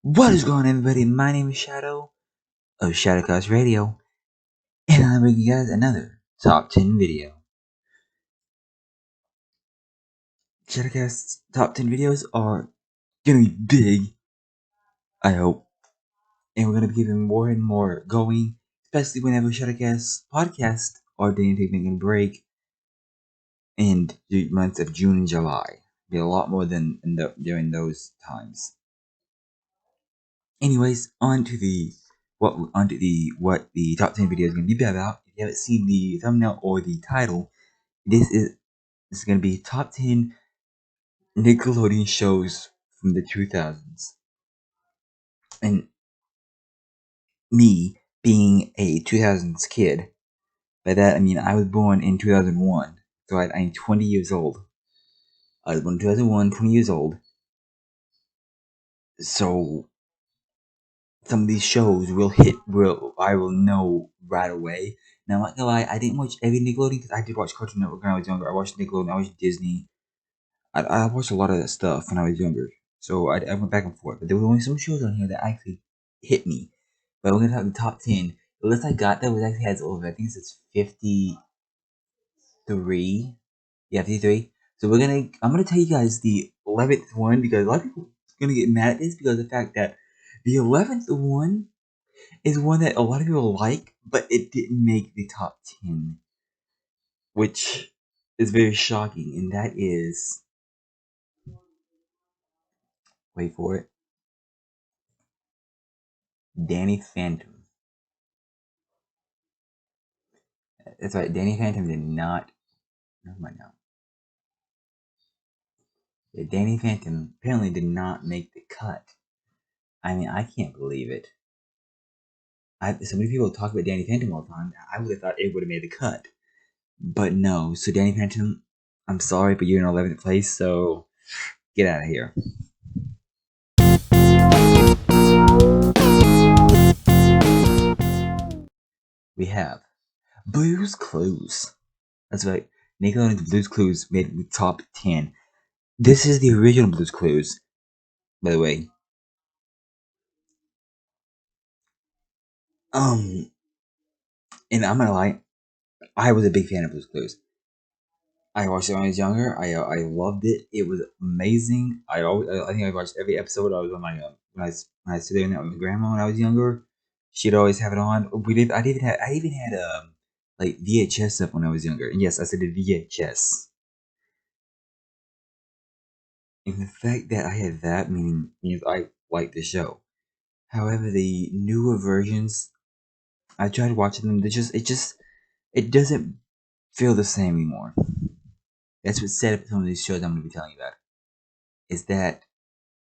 What is going on, everybody? My name is Shadow of Shadowcast Radio, and I'm bringing you guys another top 10 video. Shadowcast's top 10 videos are gonna be big, I hope, and we're gonna be keeping more and more going, especially whenever Shadowcast podcast are taking a break in the months of June and July. Be a lot more than during those times. Anyways, on to the what the top 10 video is gonna be about. If you haven't seen the thumbnail or the title, this is gonna be top 10 Nickelodeon shows from the 2000s. And me being a 2000s kid, by that I mean I was born in 2001, so I'm 20 years old. I was born in 2001, 20 years old. So some of these shows I will know right away. Now, I'm not gonna lie, I didn't watch every Nickelodeon because I did watch Cartoon Network when I was younger. I watched Nickelodeon, I watched Disney. I watched a lot of that stuff when I was younger. So I went back and forth. But there were only some shows on here that actually hit me. But we're gonna talk the top 10. The list I got that was actually has over, I think it's 53. Yeah, 53. So I'm gonna tell you guys the 11th one because a lot of people are gonna get mad at this because of the fact that the 11th one is one that a lot of people like, but it didn't make the top 10, which is very shocking, and that is, wait for it, Danny Phantom. That's right, Danny Phantom did not, never mind now. Yeah, Danny Phantom apparently did not make the cut. I mean, I can't believe it. So many people talk about Danny Phantom all the time. I would have thought it would have made the cut. But no, so Danny Phantom, I'm sorry, but you're in 11th place, so get out of here. We have Blue's Clues. That's right, Nickelodeon's Blue's Clues made the top 10. This is the original Blue's Clues, by the way. And I'm gonna lie, I was a big fan of Blue's Clues. I watched it when I was younger. I loved it. It was amazing. I think I watched every episode. I was on my when I was sitting there with my grandma when I was younger. She'd always have it on. I even had like VHS stuff when I was younger. And yes, I said the VHS. And the fact that I had that means I liked the show. However, the newer versions, I tried watching them. It doesn't feel the same anymore. That's what set up some of these shows I'm going to be telling you about. Is that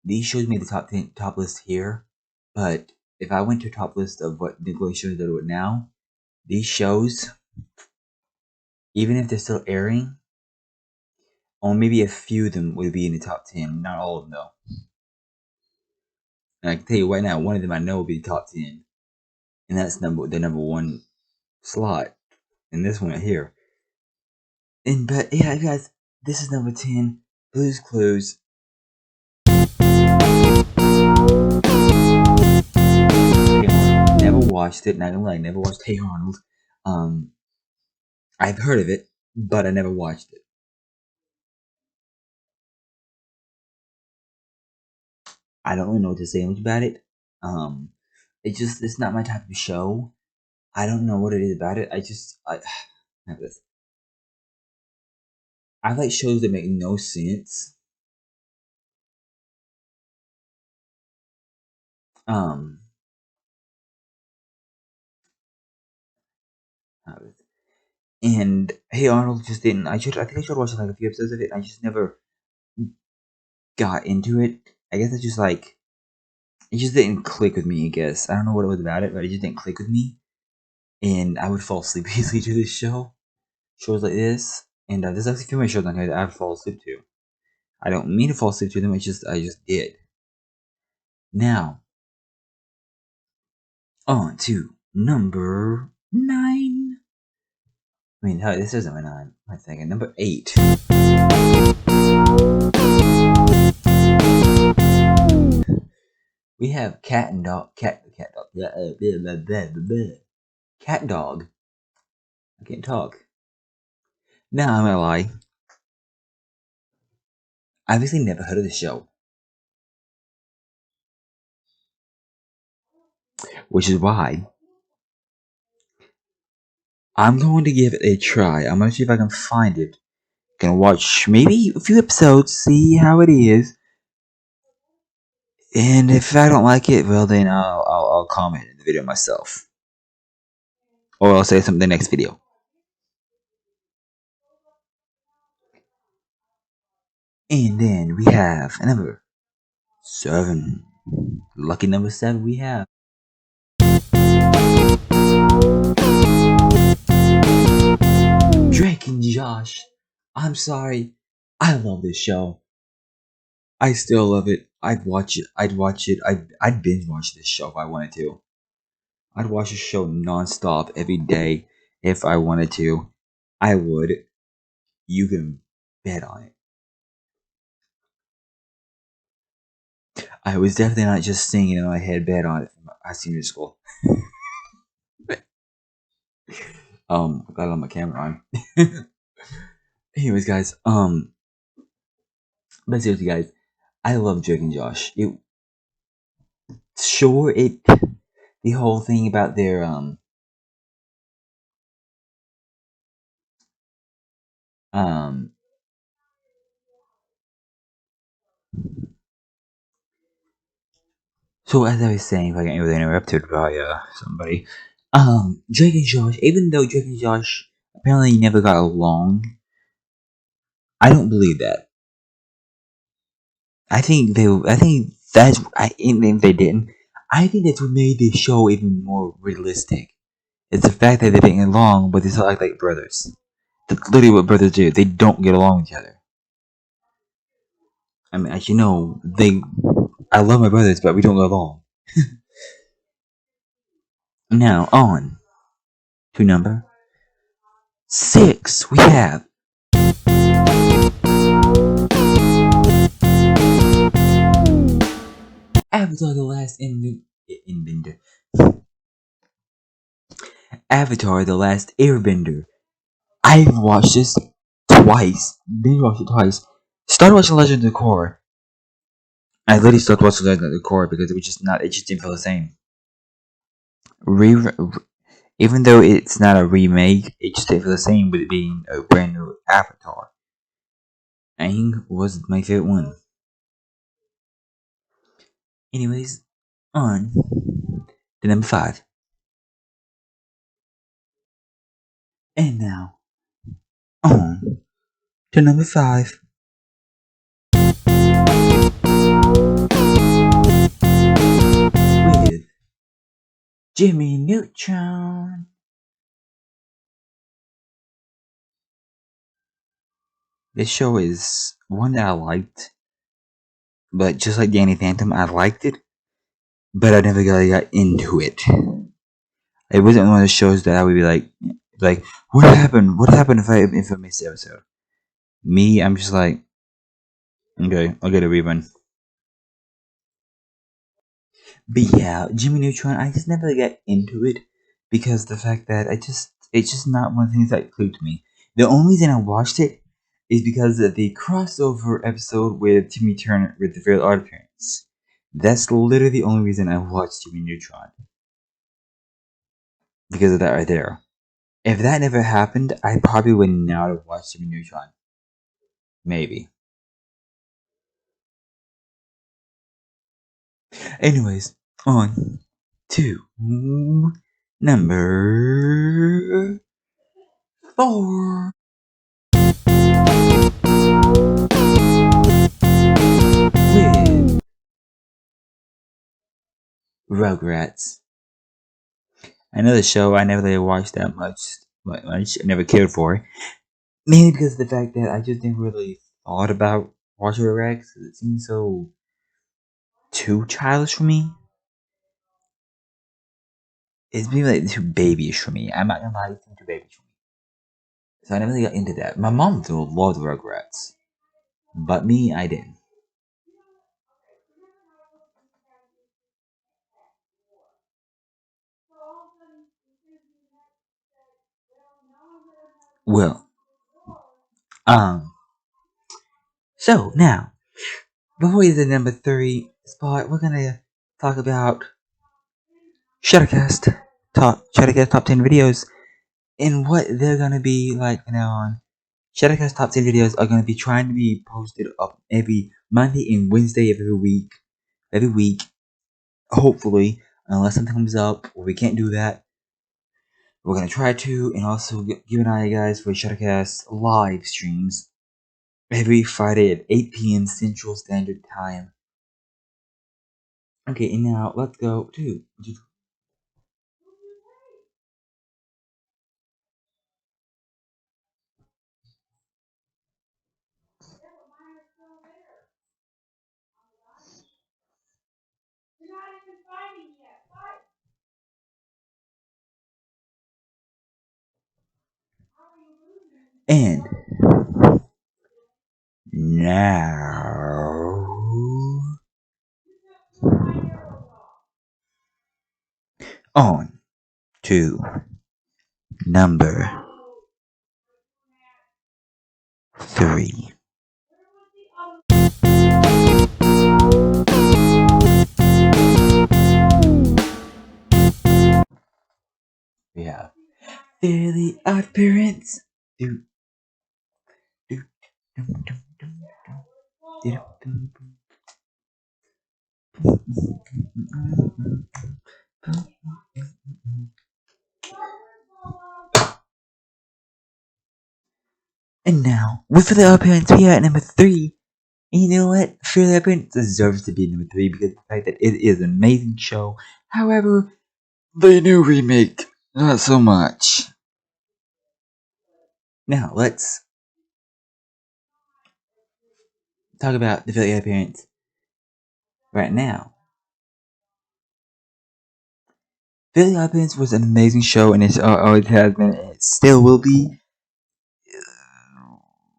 these shows made the top list here, but if I went to a top list of what Nickelodeon shows that are now, these shows, even if they're still airing, only maybe a few of them would be in the top 10. Not all of them, though. And I can tell you right now, one of them I know will be the top 10. And that's the number one slot. And this one right here. But yeah, guys, this is number 10, Blue's Clues. Never watched it, not gonna lie, never watched Hey Arnold. I've heard of it, but I never watched it. I don't really know what to say much about it. It's not my type of show. I don't know what it is about it. I have this. I like shows that make no sense. And Hey Arnold just didn't. I think I should watch like a few episodes of it. I just never got into it. I guess it's just like it just didn't click with me. I guess I don't know what it was about it, but it just didn't click with me. And I would fall asleep easily to this shows like this. And there's actually a few more shows on here that I would fall asleep to. I don't mean to fall asleep to them. I just did. Now, on to number 9. I mean, this isn't my 9. Wait a second. Number 8. We have cat and dog. Cat dog. Cat dog. I can't talk. Now I'm gonna lie. I've actually never heard of the show, which is why I'm going to give it a try. I'm gonna see if I can find it. Gonna watch maybe a few episodes, see how it is, and if I don't like it, well then I'll comment in the video myself, or I'll say something in the next video. And then we have number 7. Lucky number 7 we have. Drake and Josh. I'm sorry. I love this show. I still love it. I'd watch it. I'd binge watch this show if I wanted to. I'd watch this show nonstop every day if I wanted to. I would. You can bet on it. I was definitely not just singing in my head, bet on it from High School Musical. I got it on my camera on. Anyways, guys, but seriously, guys, I love Drake and Josh. The whole thing about their so as I was saying, if I get really interrupted by somebody, Drake and Josh, even though Drake and Josh apparently never got along, I don't believe that. I think even if they didn't, I think that's what made the show even more realistic. It's the fact that they didn't get along, but they still act like brothers. That's literally what brothers do. They don't get along with each other. I mean, as you know, I love my brothers, but we don't get along. Now, on to number 6, we have Avatar: The Last Airbender. Avatar: The Last Airbender. I've watched this twice. Binge watched it twice. Started watching Legend of Korra. I literally stopped watching Legend of Korra because it just didn't feel the same. Even though it's not a remake, it just didn't feel the same with it being a brand new Avatar. Aang was my favorite one. Anyways, on to number 5. And now, on to number 5. With Jimmy Neutron. This show is one that I liked, but just like Danny Phantom, I liked it, but I never really got into it. It wasn't one of the shows that I would be like, what happened? What happened if I missed the episode? Me, I'm just like, okay, I'll get a rerun. But yeah, Jimmy Neutron, I just never got into it because the fact that it's just not one of the things that clicked me. The only reason I watched it is because of the crossover episode with Timmy Turner with the Fairly Odd Parents. That's literally the only reason I watched Jimmy Neutron. Because of that right there. If that never happened, I probably would not have watched Jimmy Neutron. Maybe. Anyways, on to number 4. With Rugrats. Another show I never really watched that much. I never cared for. Mainly because of the fact that I just never really thought about watching Rugrats. It seems so too childish for me. It's been like too babyish for me. I'm not gonna lie, it's too babyish for me. So I never really got into that. My mom still loved Rugrats. But me, I didn't. Well, um, so now, before we get to the number 3 spot, we're gonna talk about Shadowcast top 10 videos and what they're gonna be like from now on. Shadowcast top 10 videos are gonna be trying to be posted up every Monday and Wednesday of every week. Every week, hopefully, unless something comes up or we can't do that. We're gonna try to, and also give an eye, guys, for Shadowcast live streams every Friday at 8 p.m. Central Standard Time. Okay, and now let's go to. And now on to number 3. We have Fairly Odd Parents. Do, do, dum, dum, dum, dum, dum, dum, dum. And now, with Fairly Odd Parents, we are at number 3. And you know what? Fairly Odd Parents deserves to be number 3 because of the fact that it is an amazing show. However, the new remake, not so much. Now, let's talk about the Fairly Odd Parents right now. Fairly Odd Parents was an amazing show, and it always has been, and it still will be.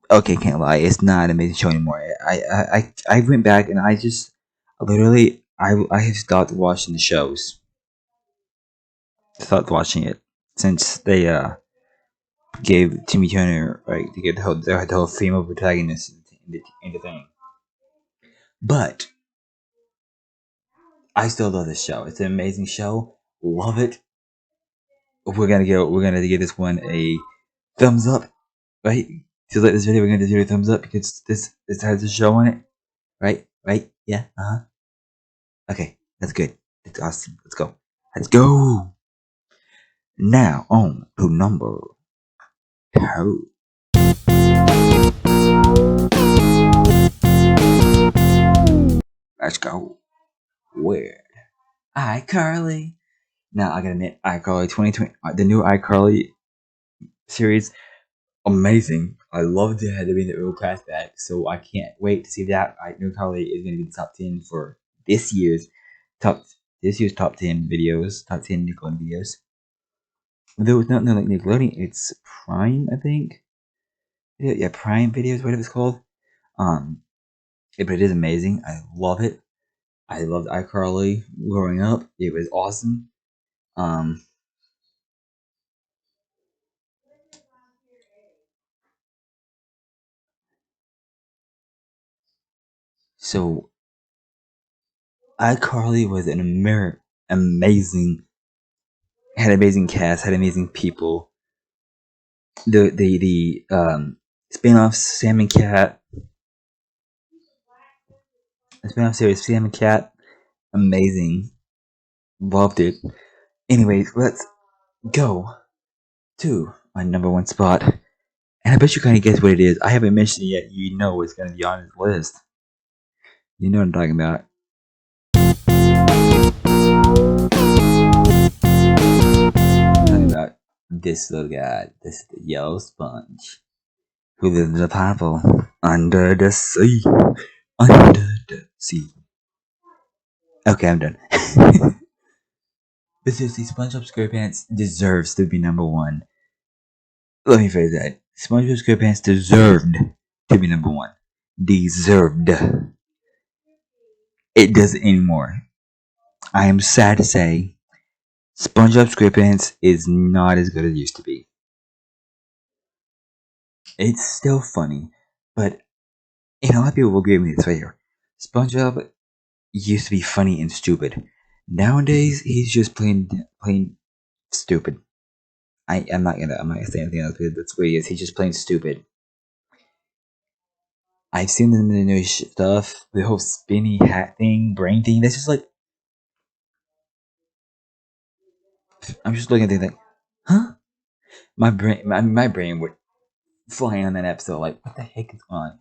Okay, can't lie, it's not an amazing show anymore. I went back and I just literally I have stopped watching the shows. Stopped watching it since they gave Timmy Turner to get the whole female protagonist in the thing. But I still love this show. It's an amazing show. Love it. We're gonna give this one a thumbs up, right? To like this video, we're gonna do a thumbs up because this has a show on it, right? Yeah. Okay, that's good. That's awesome. Let's go. Let's go. Now on to number 2. Let's go. Where? iCarly. Now I gotta admit, iCarly 2020, the new iCarly series, amazing. I love to have bring the old class back, so I can't wait to see that. New iCarly is gonna be the top 10 for this year's top 10 videos, top 10 Nickelodeon videos. Though it's not like Nickelodeon, it's Prime, I think. Yeah, Prime Videos, whatever it's called. But it is amazing. I love it. I loved iCarly growing up. It was awesome. So iCarly was an amazing, had amazing cast, had amazing people. The spin-offs, Sam and Cat, the spin-off series Sam and Cat, amazing. Loved it. Anyways, let's go to my number 1 spot. And I bet you kind of guess what it is. I haven't mentioned it yet. You know it's going to be on his list. You know what I'm talking about. I'm talking about this little guy. This is the yellow sponge who lives in a pineapple under the sea. Under the sea. Okay, I'm done. But seriously, SpongeBob SquarePants deserves to be number 1. Let me phrase that. SpongeBob SquarePants deserved to be number 1. Deserved. It doesn't anymore. I am sad to say, SpongeBob SquarePants is not as good as it used to be. It's still funny, but a lot of people will agree with me this right here. SpongeBob used to be funny and stupid. Nowadays, he's just plain stupid. I'm not gonna say anything else because that's what he is. He's just plain stupid. I've seen them in the new stuff, the whole spinny hat thing, brain thing. That's just like I'm just looking at it like, huh? My brain would fly on that episode. Like, what the heck is going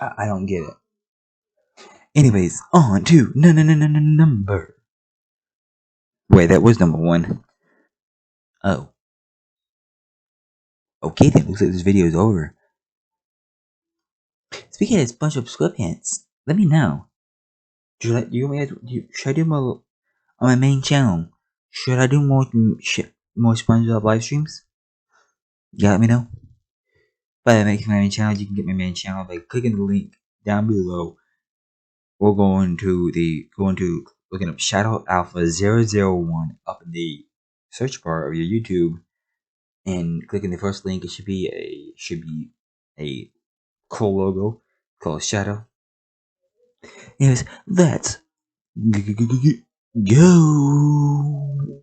on? I don't get it. Anyways, on to number. Wait, that was number one. Oh, okay. Then looks like this video is over. Speaking of SpongeBob SquarePants, let me know. Do you want me should I do more on my main channel? Should I do more SpongeBob live streams? Yeah, let me know. By the way, my main channel, you can get my main channel by clicking the link down below. Or looking up Shadow Alpha 001 up in the search bar of your YouTube and clicking the first link. It should be a cool logo called Shadow. Anyways, let's go.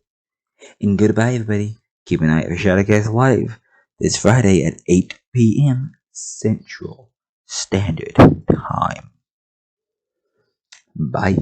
And goodbye, everybody. Keep an eye out for Shadowcast Live this Friday at 8 p.m. Central Standard Time. Bye.